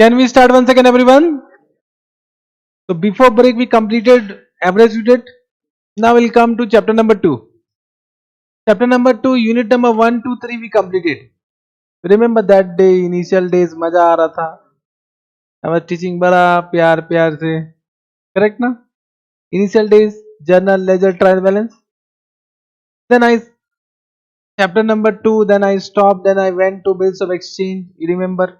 Can we start once again, everyone? So before break, we completed average unit. Now we'll come to chapter number 2. Chapter number 2, unit number 1, 2, 3 we completed. Remember that day, initial days, मजा आ रहा था. I was teaching बड़ा प्यार प्यार से. Correct ना? Initial days, journal, ledger, trial balance. Then I chapter number 2. Then I stopped. Then I went to bills of exchange. You remember?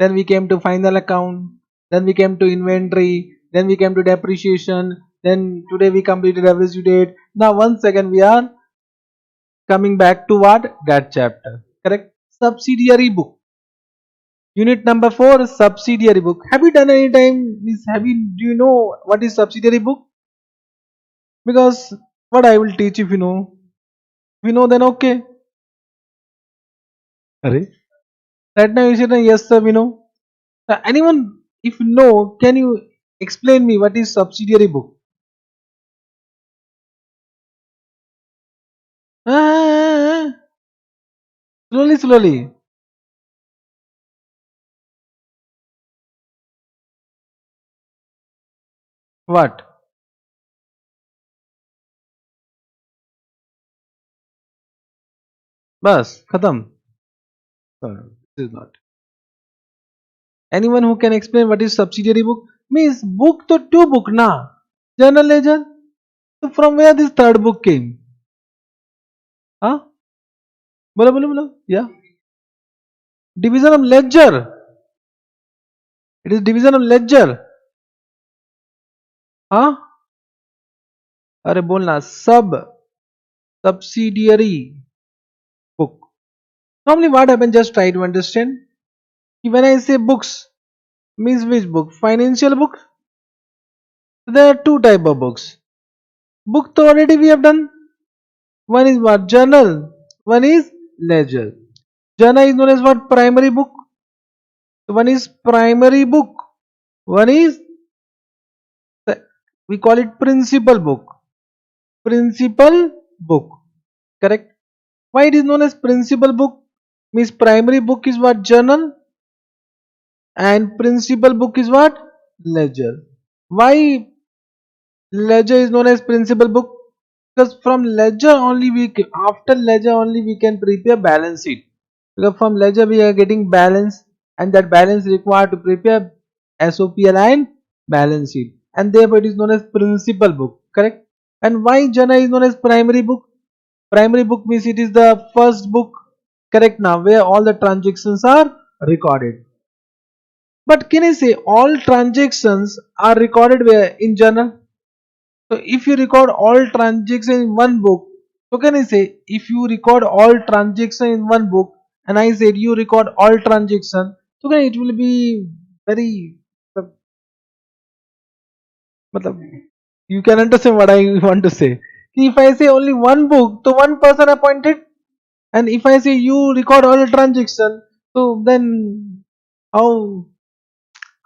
Then we came to final account. Then we came to inventory. Then we came to depreciation. Then today we completed average date. Now once again we are coming back to what? That chapter. Correct? Subsidiary book. Unit number 4, subsidiary book. Have you done any time this? Do you know what is subsidiary book? Because what I will teach, if you know. If you know, then okay. Arey. Right now you said yes sir, we know. Anyone, if you know, can you explain me what is subsidiary book? Ah, slowly, slowly. What? Bas, khatam. This is not. Anyone who can explain what is subsidiary book? Means book to two book na. Journal ledger. So from where this third book came? Huh? Bolo, bolo, bolo. Yeah. Division of ledger. It is division of ledger. Huh? अरे बोलना sub subsidiary book. Normally what happens, just try to understand. When I say books, means which book? Financial book. There are two type of books. Book to already we have done. One is what? Journal. One is ledger. Journal is known as what? Primary book. So one is primary book. One is, we call it principal book. Principal book. Correct? Why it is known as principal book? Means primary book is what? Journal. And principal book is what? Ledger. Why ledger is known as principal book? Because from ledger only after ledger only we can prepare balance sheet. Because from ledger we are getting balance, and that balance required to prepare SOPL and balance sheet, and therefore it is known as principal book. Correct? And why journal is known as primary book? Primary book means it is the first book. Correct? Now where all the transactions are recorded. But can I say all transactions are recorded where? In journal. So if you record all transactions in one book, so can I say if you record all transactions in one book, and I said you record all transactions, so then it will be very, you can understand what I want to say. If I say only one book, so one person appointed, and if I say you record all transactions, so then how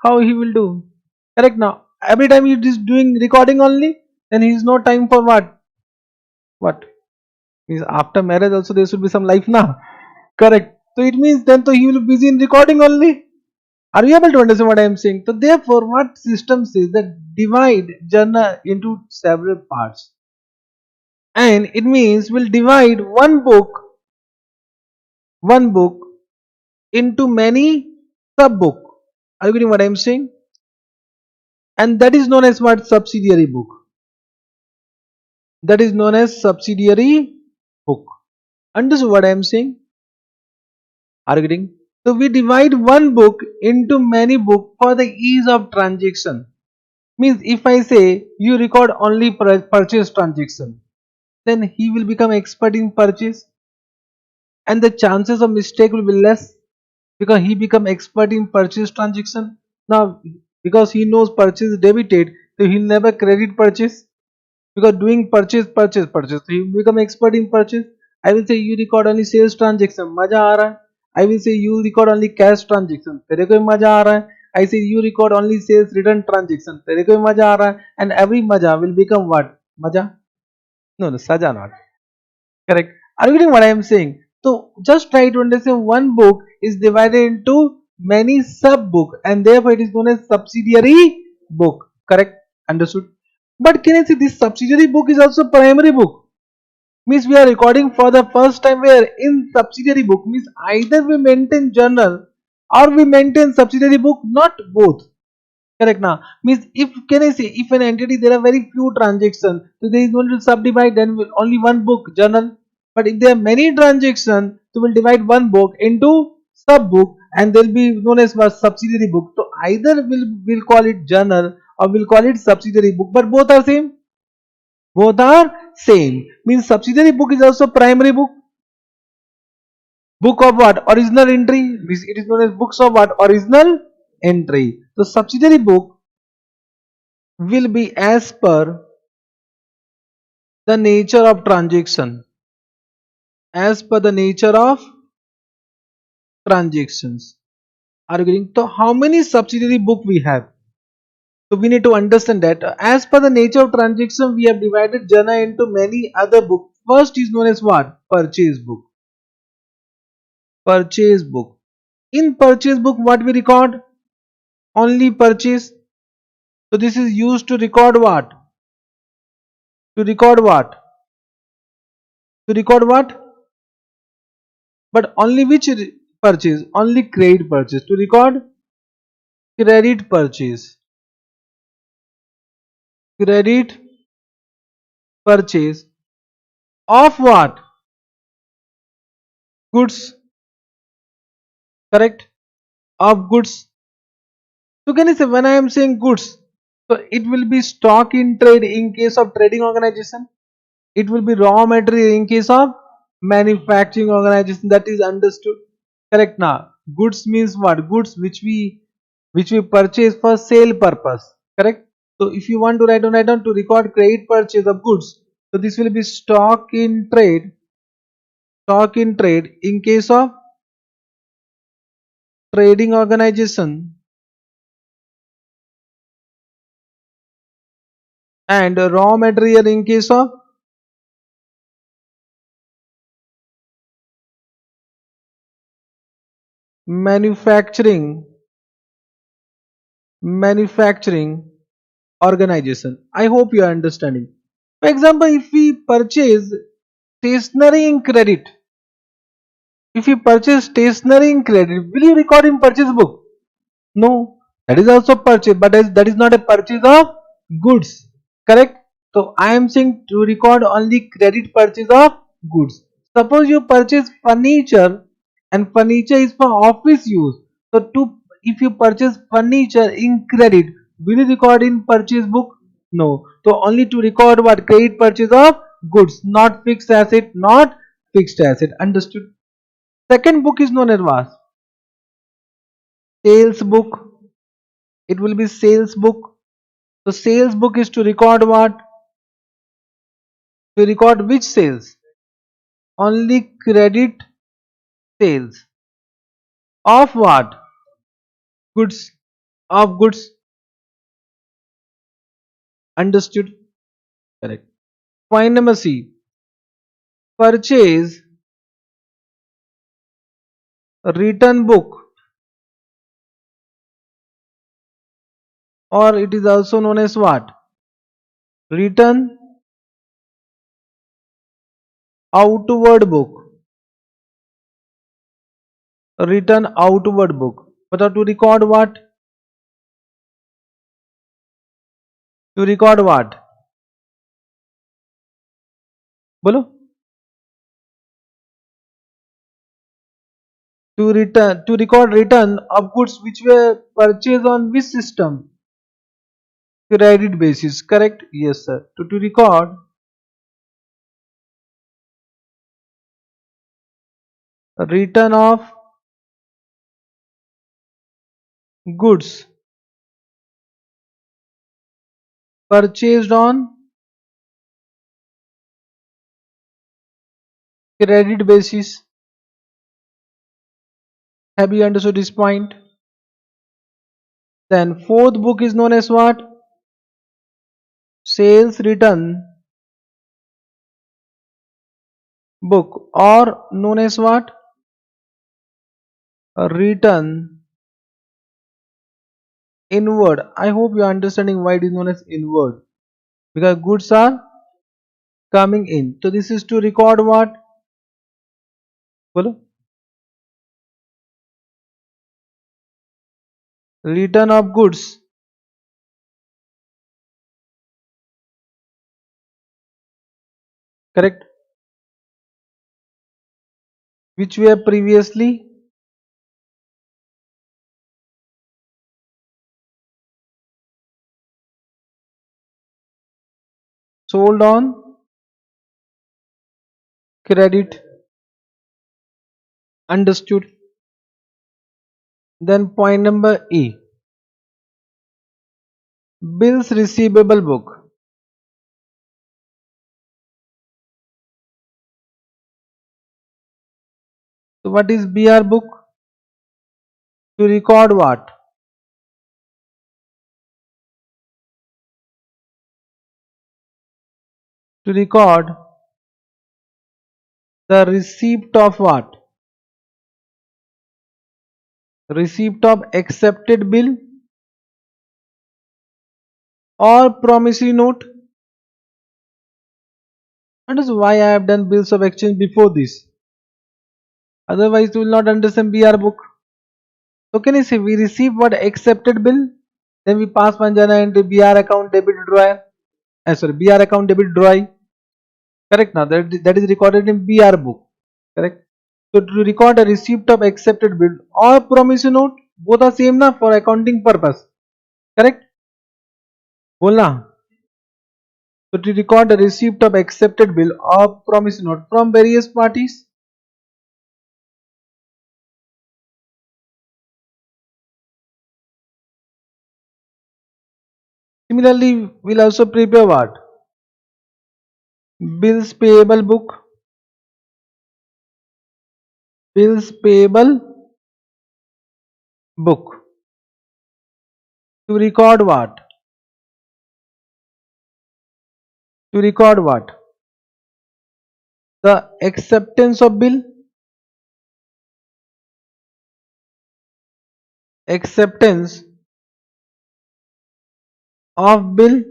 he will do? Correct? Now every time he is doing recording only, then he is no time for what means after marriage also there should be some life now. Correct? So it means then so he will be busy in recording only. Are you able to understand what I am saying? So therefore what system says that divide journal into several parts, and it means we'll divide one book into many sub book. Are you getting what I am saying? And that is known as what? Subsidiary book. That is known as subsidiary book. Understood what I am saying? Are you getting? So we divide one book into many books for the ease of transaction. Means if I say you record only purchase transaction, then he will become expert in purchase, and the chances of mistake will be less because he become expert in purchase transaction. Now because he knows purchase debited, so he'll never credit purchase, because doing purchase, so he will become expert in purchase. I will say you record only sales transaction, मजा आ रहा है. I will say you record only cash transaction, तेरे को भी मजा आ रहा है. I say you record only sales return transaction, तेरे को भी मजा आ रहा है. And every मजा will become what? मजा? No, saja not. Correct? Are you getting what I am saying? So just try to understand, one book is divided into many sub book, and therefore it is known as subsidiary book. Correct? Understood? But can you see this subsidiary book is also primary book? Means we are recording for the first time where in subsidiary book, means either we maintain journal or we maintain subsidiary book, not both. Correct now. Means if, can I say, if an entity there are very few transactions, so there is going to subdivide, then only one book journal. But if there are many transactions, so we'll divide one book into sub book, and they'll be known as a subsidiary book. So either we'll call it journal or we'll call it subsidiary book, but both are same. Both are same. Means subsidiary book is also primary book. Book of what? Original entry. Means it is known as books of what? Original entry. So subsidiary book will be as per the nature of transaction. As per the nature of transactions. Are you getting? So how many subsidiary book we have? So we need to understand that as per the nature of transaction, we have divided journal into many other books. First is known as what? Purchase book. Purchase book. In purchase book, what we record? Only purchase. So this is used to record what? To record what? To record what? But only which purchase? Only credit purchase. To record credit purchase. Credit purchase of what? Goods. Correct? Of goods. So can you say when I am saying goods, so it will be stock in trade in case of trading organization. It will be raw material in case of manufacturing organization. That is understood. Correct now. Goods means what? Goods which we purchase for sale purpose. Correct. So if you want to write down to record credit purchase of goods, so this will be stock in trade. Stock in trade in case of trading organization, and raw material in case of manufacturing organization. I hope you are understanding. For example, if we purchase stationery in credit, if you purchase stationery in credit, will you record in purchase book? No, that is also purchase, but that is not a purchase of goods. Correct? So I am saying to record only credit purchase of goods. Suppose you purchase furniture, and furniture is for office use. So to, if you purchase furniture in credit, will you record in purchase book? No. So only to record what? Credit purchase of goods, not fixed asset, not fixed asset. Understood? Second book is known as what? Sales book. It will be sales book. So sales book is to record what? To record which sales? Only credit sales. Of what? Goods. Of goods. Understood? Correct. Point number C. Purchase return book, or it is also known as what? Return outward book. Return outward book. But to record what? To record what? Bolo? To record return of goods which were purchased on which system? Credit basis. Correct? Yes, sir. To record return of goods purchased on credit basis. Have you understood this point? Then fourth book is known as what? Sales return book, or known as what? Return inward. I hope you are understanding why it is known as inward, because goods are coming in. So this is to record what? Bolo? Return of goods. Correct? Which were previously sold on credit. Understood. Then point number E. Bills receivable book. So what is BR book? To record what? To record the receipt of what? Receipt of accepted bill or promissory note. That is why I have done bills of exchange before this. Otherwise, you will not understand BR book. So can you say we receive what accepted bill, then we pass one jana into BR account debit drawer. Sorry, BR account debit drawer. Correct now. That is recorded in BR book. Correct. So to record a receipt of accepted bill or promissory note, both are same na for accounting purpose. Correct. बोलना. So to record a receipt of accepted bill or promissory note from various parties. Similarly, we'll also prepare what? Bills payable book. Bills payable book. To record what? To record what? The acceptance of bill. Acceptance of bill.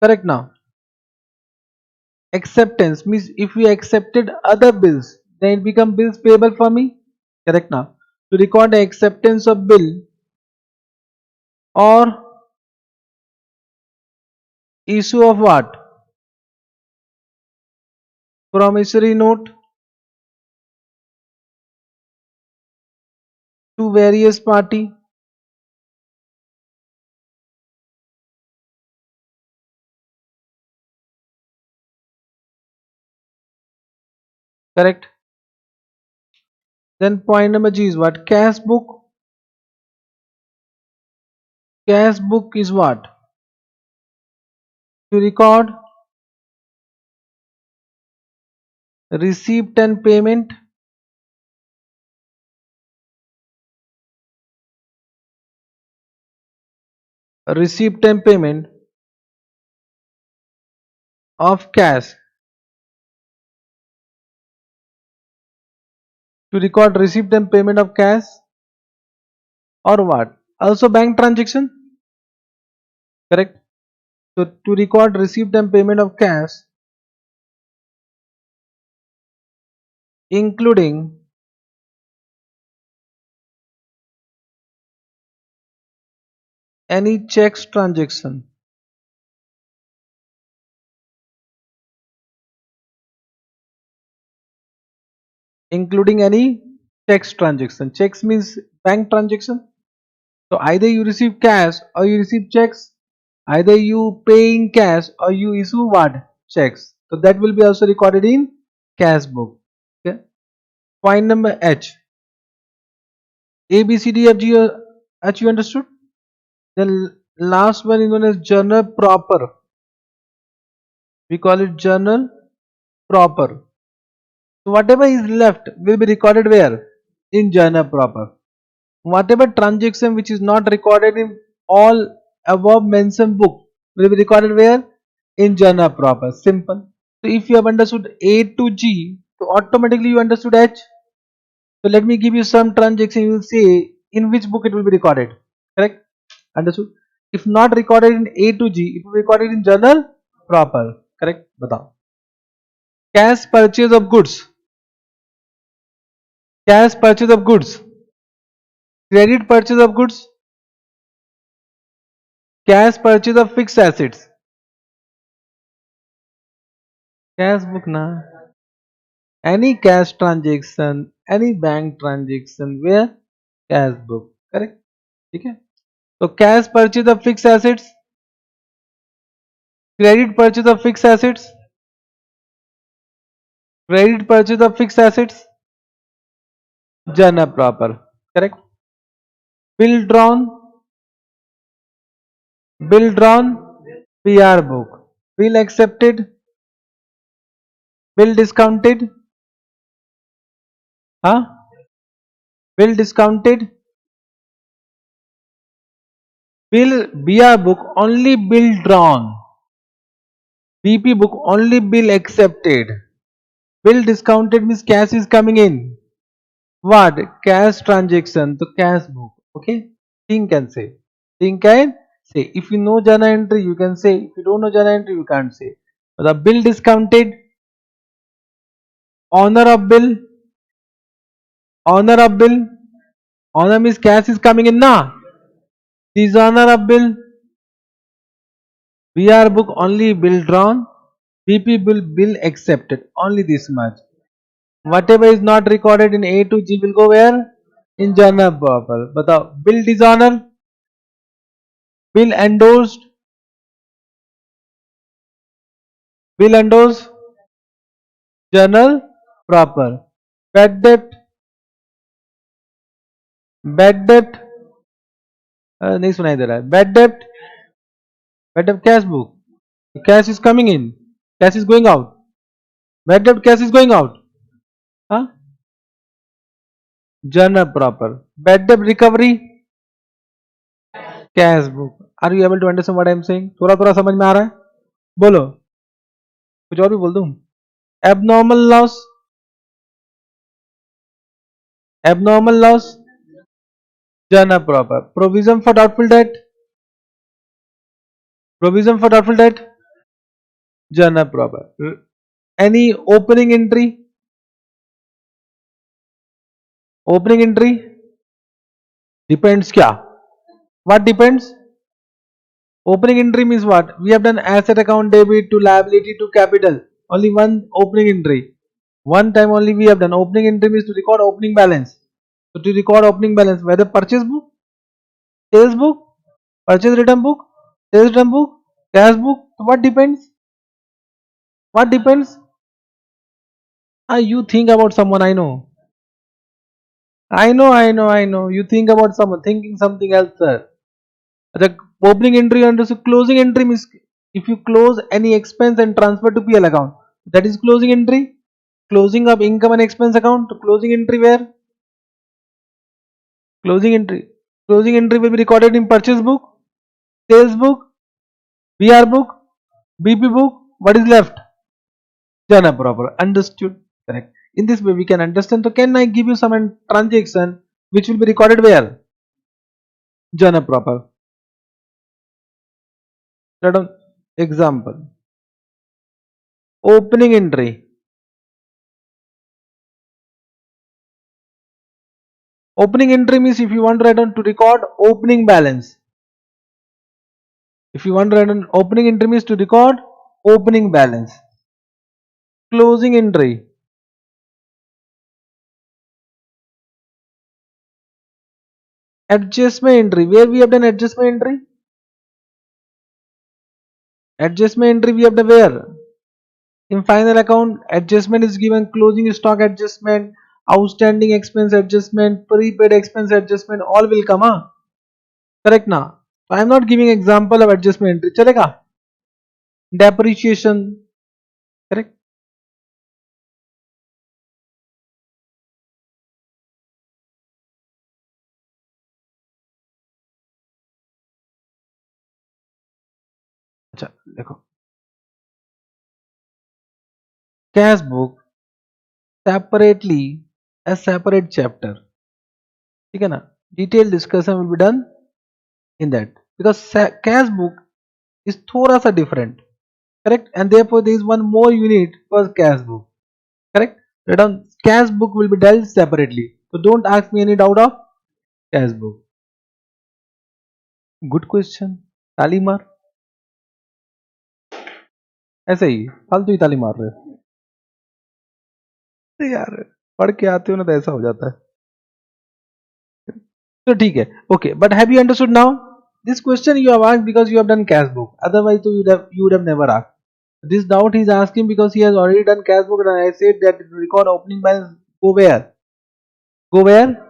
Correct now. Acceptance means if we accepted other bills, then it become bills payable for me. Correct now. To record the acceptance of bill or issue of what? Promissory note to various party. Correct. Then point number G is what? Cash book. Cash book is what? To record receipt and payment. Receipt and payment of cash. To record receipt and payment of cash or what? Also bank transaction. Correct. So to record receipt and payment of cash, including any checks transaction. Including any checks transaction. Checks means bank transaction. So either you receive cash or you receive checks. Either you pay in cash or you issue what? Checks. So that will be also recorded in cash book. Okay. Point number H. A, B, C, D, F, G, H you understood? The last one is known as journal proper. We call it journal proper. So whatever is left will be recorded where? In journal proper. Whatever transaction which is not recorded in all above mentioned book will be recorded where? In journal proper. Simple. So if you have understood A to G, so automatically you understood H. So let me give you some transaction. You will see in which book it will be recorded. Correct? Understood? If not recorded in A to G, it will be recorded in journal proper. Correct? Batao. Cash purchase of goods. Cash purchase of goods. Credit purchase of goods. Cash purchase of fixed assets. Cash book na. Any cash transaction, any bank transaction where cash book. Correct? Okay. So cash purchase of fixed assets, credit purchase of fixed assets, credit purchase of fixed assets, journal proper. Correct? Bill drawn, bill drawn, PR book. Bill accepted, bill discounted, huh? Bill discounted, bill BR book only bill drawn, BP book only bill accepted. Bill discounted means cash is coming in. What? Cash transaction. So cash book. Okay. Think and say. Think and say. If you know journal entry, you can say. If you don't know journal entry, you can't say. The bill discounted. Honor of bill. Honor of bill. Honor means cash is coming in na. Dishonor of bill. BR book only bill drawn. BP bill accepted. Only this much. Whatever is not recorded in A to G will go where? In journal proper. But bill dishonor. Bill endorsed. Bill endorsed. Journal proper. Bad debt. Bad debt. नहीं सुनाई दे रहा है. Bad debt. Bad debt cash book. Cash is coming in. Cash is going out. Bad debt cash is going out. Huh? Journal proper. Bad debt recovery. Cash book. Are you able to understand what I am saying? थोड़ा थोड़ा समझ में आ रहा है? बोलो. कुछ और भी बोल दूं? Abnormal loss. Abnormal loss. Journal proper. Provision for doubtful debt. Provision for doubtful debt. Journal proper. Any opening entry. Opening entry. Depends क्या? What depends? Opening entry means what? We have done asset account debit to liability to capital. Only one opening entry. One time only we have done. Opening entry means to record opening balance. So to record opening balance, whether purchase book, sales book, purchase return book, sales return book, cash book. So what depends? What depends? You think about someone, I know. I know. You think about someone, thinking something else, sir. The opening entry and so closing entry means if you close any expense and transfer to PL account, that is closing entry. Closing of income and expense account, closing entry where? Closing entry. Closing entry will be recorded in purchase book, sales book, BR book, BP book. What is left? Journal proper. Understood? Correct. In this way we can understand. So can I give you some transaction which will be recorded where? Journal proper. Let us example. Opening entry. Opening entry means if you want to write down to record opening balance. If you want to write down opening entry means to record opening balance. Closing entry. Adjustment entry. Where we have done adjustment entry? Adjustment entry we have done where? In final account, adjustment is given closing stock adjustment, outstanding expense adjustment, prepaid expense adjustment, all will come. Huh? Correct now. So I am not giving example of adjustment entry. Chalega? Depreciation. Correct? अच्छा देखो cash book separately a separate chapter ठीक है ना Detailed discussion will be done in that, because cash book is thoda sa different, correct, and therefore there is one more unit for cash book, correct. Write down, cash book will be dealt separately, so don't ask me any doubt of cash book. Good question, ताली मार, ऐसे ही फालतू ही ताली मार रहे हो। अरे यार पढ़ के आते हो ना तो ऐसा हो जाता है, तो ठीक है, okay, but have you understood now? This question you have asked because you have done cash book, otherwise you would have never asked. This doubt he is asking because he has already done cash book, and I said that record opening balance go where? Go where?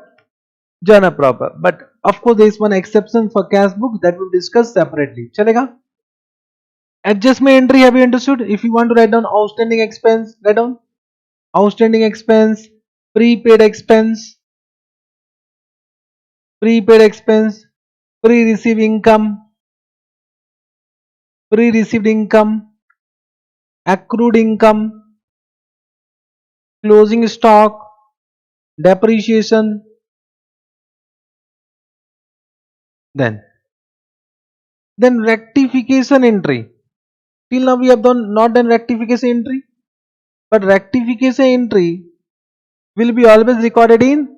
Journal proper. But of course there is one exception for cash book that we'll discuss separately. Chalega? Adjustment entry, have you understood? If you want to write down outstanding expense, write down outstanding expense, prepaid expense, prepaid expense, pre-received income, pre-received income, accrued income, closing stock, depreciation, then rectification entry. Till now we have not done rectification entry, but rectification entry will be always recorded in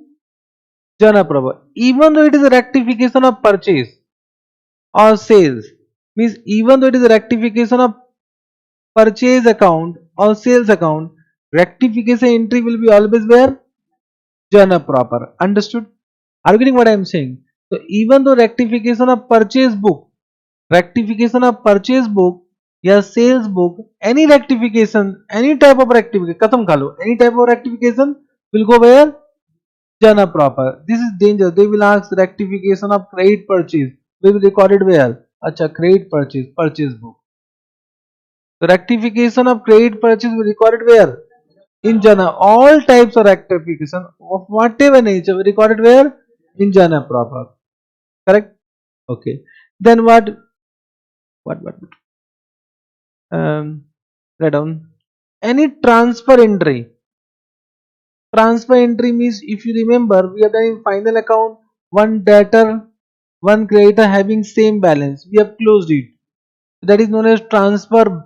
journal proper, even though it is a rectification of purchase or sales. Means even though it is a rectification of purchase account or sales account, rectification entry will be always where? Journal proper. Understood? Are you getting what I am saying? So even though rectification of purchase book, या sales book, any rectification, any type of rectification, कसम खा लो, any type of rectification will go where? Journal proper. This is danger. They will ask rectification of credit purchase will be recorded where? अच्छा, credit purchase book. So rectification of credit purchase will be recorded where? In journal. All types of rectification of whatever nature will be recorded where? In journal proper. Correct? Okay. Then what write down any transfer entry. Transfer entry means, if you remember, we have done in final account, one debtor, one creditor having same balance, we have closed it. That is known as transfer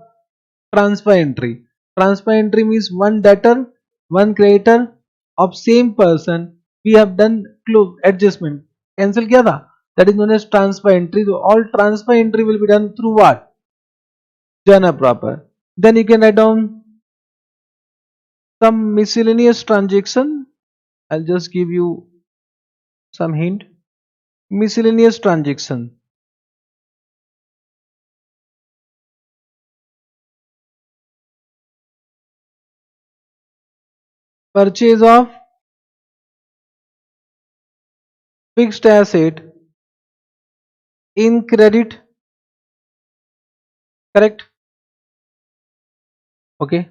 entry. Transfer entry means one debtor, one creditor of same person, we have done close adjustment, cancel किया था, that is known as transfer entry. So all transfer entry will be done through what? Journal proper. Then you can write down some miscellaneous transaction. I'll just give you some hint. Miscellaneous transaction, purchase of fixed asset in credit, correct? Okay.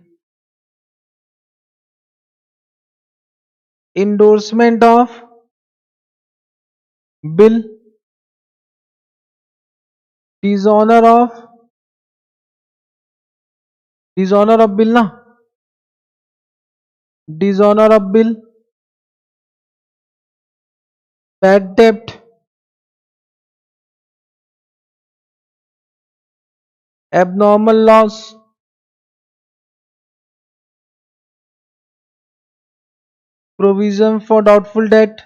Endorsement of bill, dishonor of bill na, dishonor of bill, bad debt, abnormal loss, provision for doubtful debt.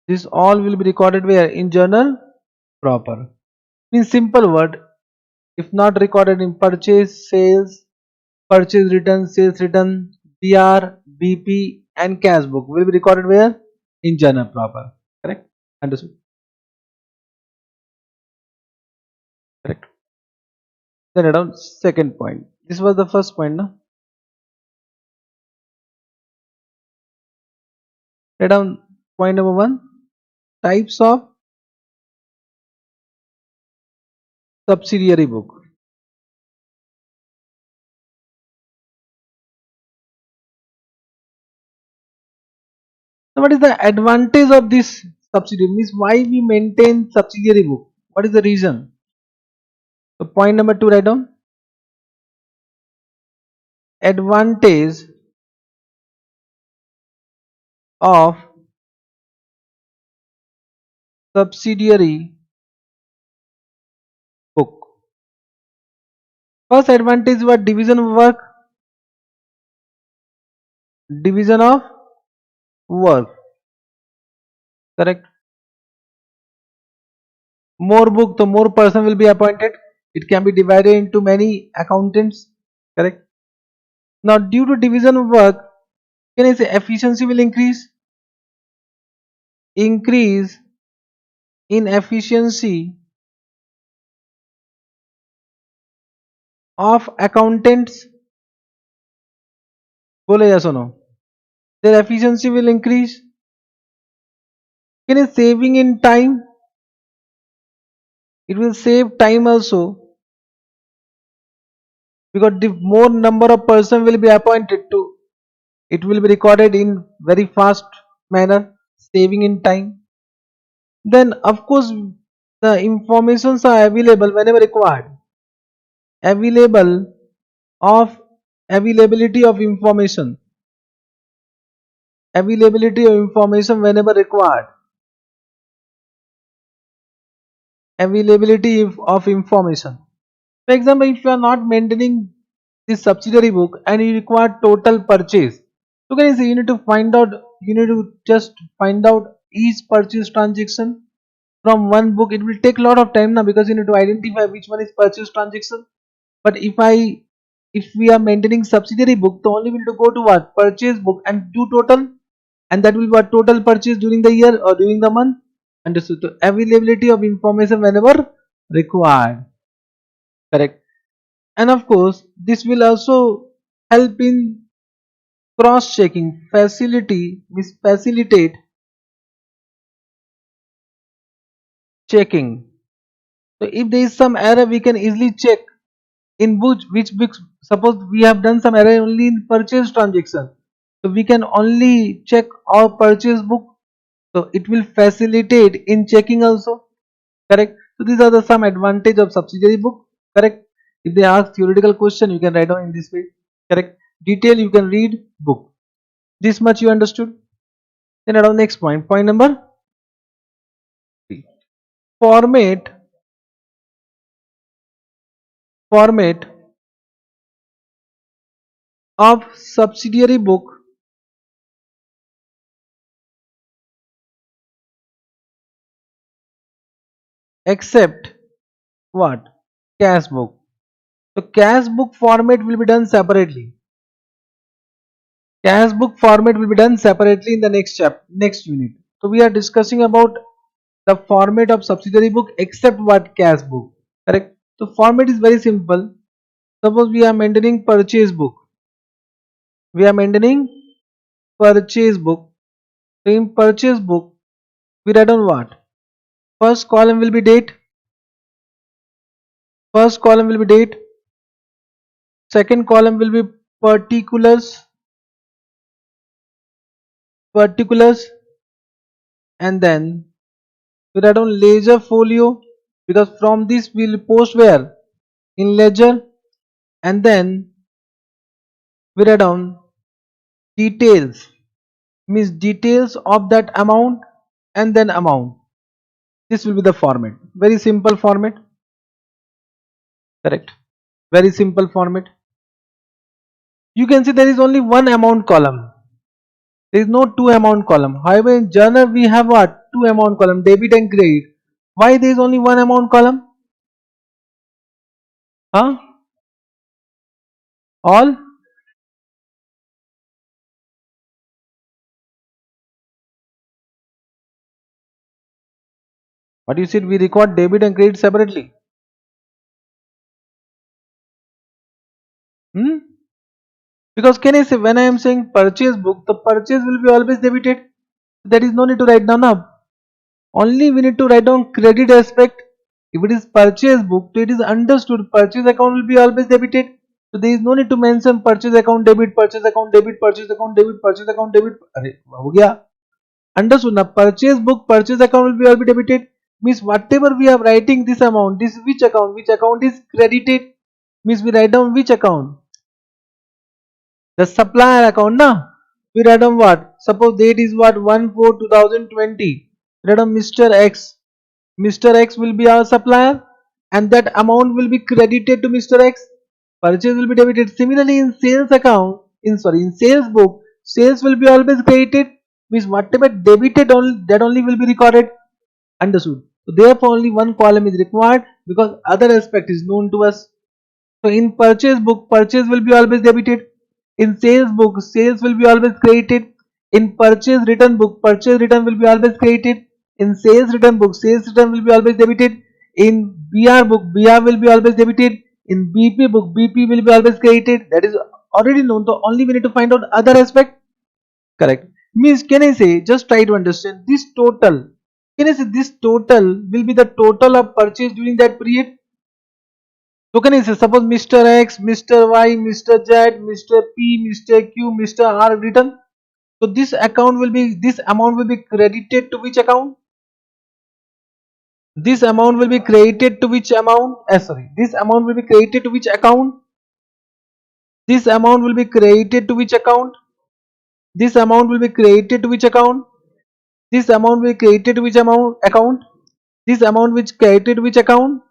This all will be recorded where? In journal proper. In simple word, if not recorded in purchase, sales, purchase return, sales return, BR, BP and cash book will be recorded where? In journal proper. Correct? Understood? Correct. Then write down second point. This was the first point, no? Write down point number 1. Types of subsidiary book. Now what is the advantage of this subsidiary? Means why we maintain subsidiary book? What is the reason? So point number 2, write down advantage of subsidiary book. First advantage was division of work. Division of work. Correct. More book, the more person will be appointed. It can be divided into many accountants. Correct. Now, due to division of work, can I say efficiency will increase? Increase in efficiency of accountants. बोलो yes or no? Their efficiency will increase. Can I saving in time? It will save time also, because the more number of person will be appointed to, it will be recorded in very fast manner, saving in time. Then of course the informations are available whenever required. Available of Availability of information. Availability of information whenever required. Availability of information. For example, if you are not maintaining this subsidiary book and you require total purchase, so can you see, you need to find out, you need to just find out each purchase transaction from one book. It will take a lot of time now, because you need to identify which one is purchase transaction. But if we are maintaining subsidiary book, the only we need to go to what purchase book and do total, and that will be what total purchase during the year or during the month. Understood? So availability of information whenever required. Correct. And of course this will also help in cross checking. Facilitate checking. So if there is some error, we can easily check in which books. Suppose we have done some error only in purchase transaction, so we can only check our purchase book, so it will facilitate in checking also. Correct. So these are the some advantage of subsidiary book. Correct. If they ask theoretical question, you can write down in this way. Correct. Detail you can read book. This much you understood. Then around next point number 3. Format of subsidiary book except what cash book. So cash book format will be done separately. Cash book format will be done separately in the next unit. So we are discussing about the format of subsidiary book except what cash book. Correct. So format is very simple. Suppose we are maintaining purchase book. We are maintaining purchase book. So in purchase book, we write on what? First column will be date. First column will be date. Second column will be particulars. And then we write on ledger folio, because from this we will post where? In ledger. And then we write down details, means details of that amount, and then amount. This will be the format. Very simple format. Correct. Very simple format. You can see there is only one amount column. There is no two amount column. However, in journal we have what? Two amount column, debit and credit. Why there is only one amount column? Huh? All? What you said, we record debit and credit separately. Because can I say, when I am saying purchase book, the purchase will be always debited. There is no need to write down up. Only we need to write down credit aspect. If it is purchase book, so it is understood purchase account will be always debited. So there is no need to mention purchase account debit, purchase account debit, purchase account debit, purchase account debit. अरे हो गया. Understood now? Purchase book, purchase account will be always debited. Means whatever we are writing this amount, this which account is credited. Means we write down which account? The supplier account, na? We write on what? Suppose date is what? 1/4/2020. Write on Mr. X. Mr. X will be our supplier and that amount will be credited to Mr. X. Purchase will be debited. Similarly, in sales account, in sales book, sales will be always credited. Means whatever debited only that only will be recorded. Understood. So therefore only one column is required because other aspect is known to us. So in purchase book, purchase will be always debited. In sales book, sales will be always credited. In purchase return book, purchase return will be always credited. In sales return book, sales return will be always debited. In BR book, BR will be always debited. In BP book, BP will be always credited. That is already known. So only we need to find out other aspect. Correct. Means can I say, just try to understand this total. Can I say this total will be the total of purchase during that period? So can I say suppose Mr. X, Mr. Y, Mr. Z, Mr. P, Mr. Q, Mr. R written. So this amount will be credited to which account? This amount will be credited to which amount? This amount will be credited to which account? This amount will be credited to which account? This amount will be credited to which account? This amount will be credited to which amount account? This amount which credited to which account?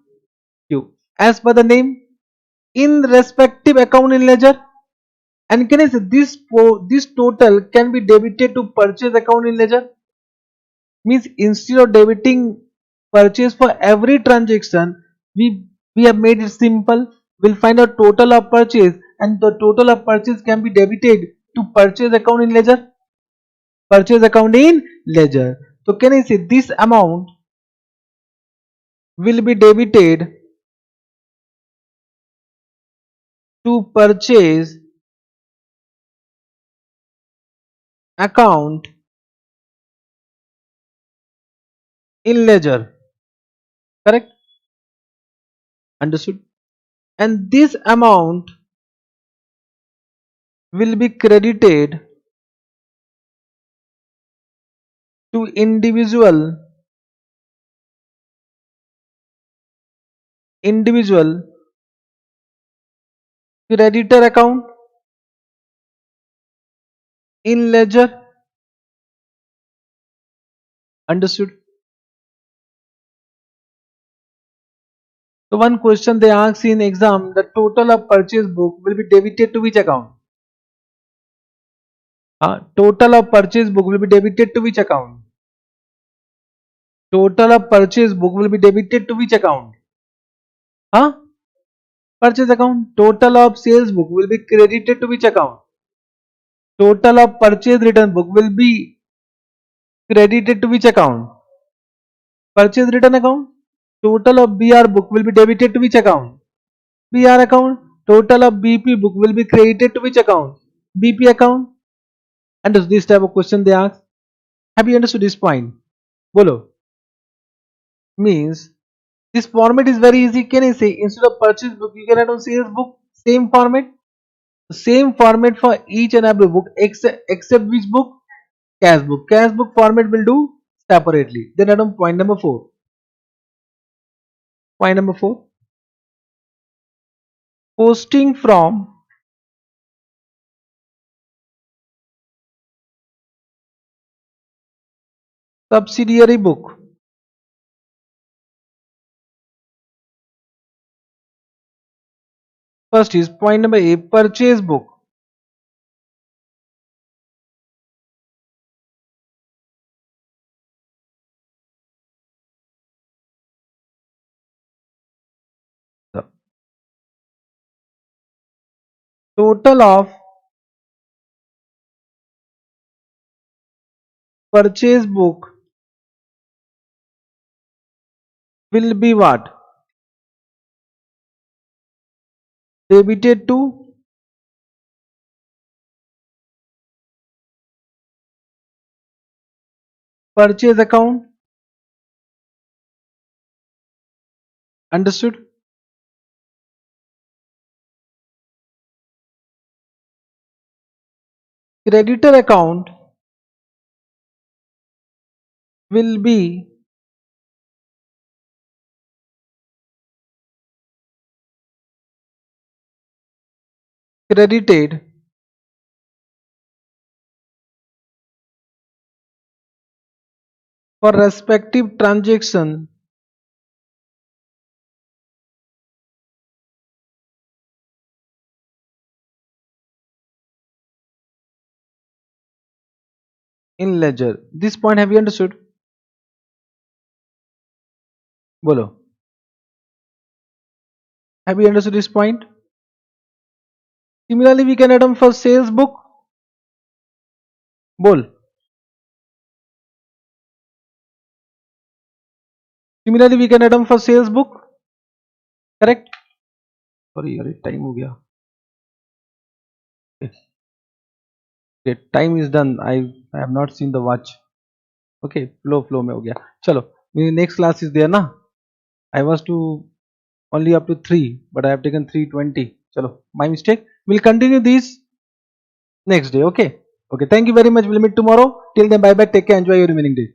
Q. As per the name, in respective account in ledger. And can I say this total can be debited to purchase account in ledger? Means instead of debiting purchase for every transaction, we have made it simple. We'll find out total of purchase and the total of purchase can be debited to purchase account in ledger. Purchase account in ledger. So can I say this amount will be debited to purchase account in ledger. Correct? Understood? And this amount will be credited to individual creditor account in ledger. Understood? So one question they ask in exam, the total of purchase book will be debited to which account? Total of purchase book will be debited to which account? Total of purchase book will be debited to which account? Huh? Purchase account. Total of sales book will be credited to which account? Total of purchase return book will be credited to which account? Purchase return account. Total of BR book will be debited to which account? BR account. Total of BP book will be credited to which account? BP account. And this type of question they ask. Have you understood this point? Bolo. Means this format is very easy. Can I say instead of purchase book you can add on sales book? Same format. Same format for each and every book except which book? Cash book. Cash book format will do separately. Then add on point number 4. Point number 4. Posting from subsidiary book. First is point number A, purchase book. The total of purchase book will be what? Debited to purchase account. Understood? Creditor account will be credited for respective transaction in ledger. This point have you understood? Bolo. Have you understood this point? Similarly, we can add on for sales book. Bol. Similarly, we can add on for sales book. Correct? Sorry, यार time हो गया. Okay, time is done. I have not seen the watch. Okay, flow में हो गया. चलो, next class is there ना? I was to only up to 3, but I have taken 3:20. Chalo, my mistake. We'll continue this next day. Okay. Okay. Thank you very much. We'll meet tomorrow. Till then, bye bye. Take care. Enjoy your remaining day.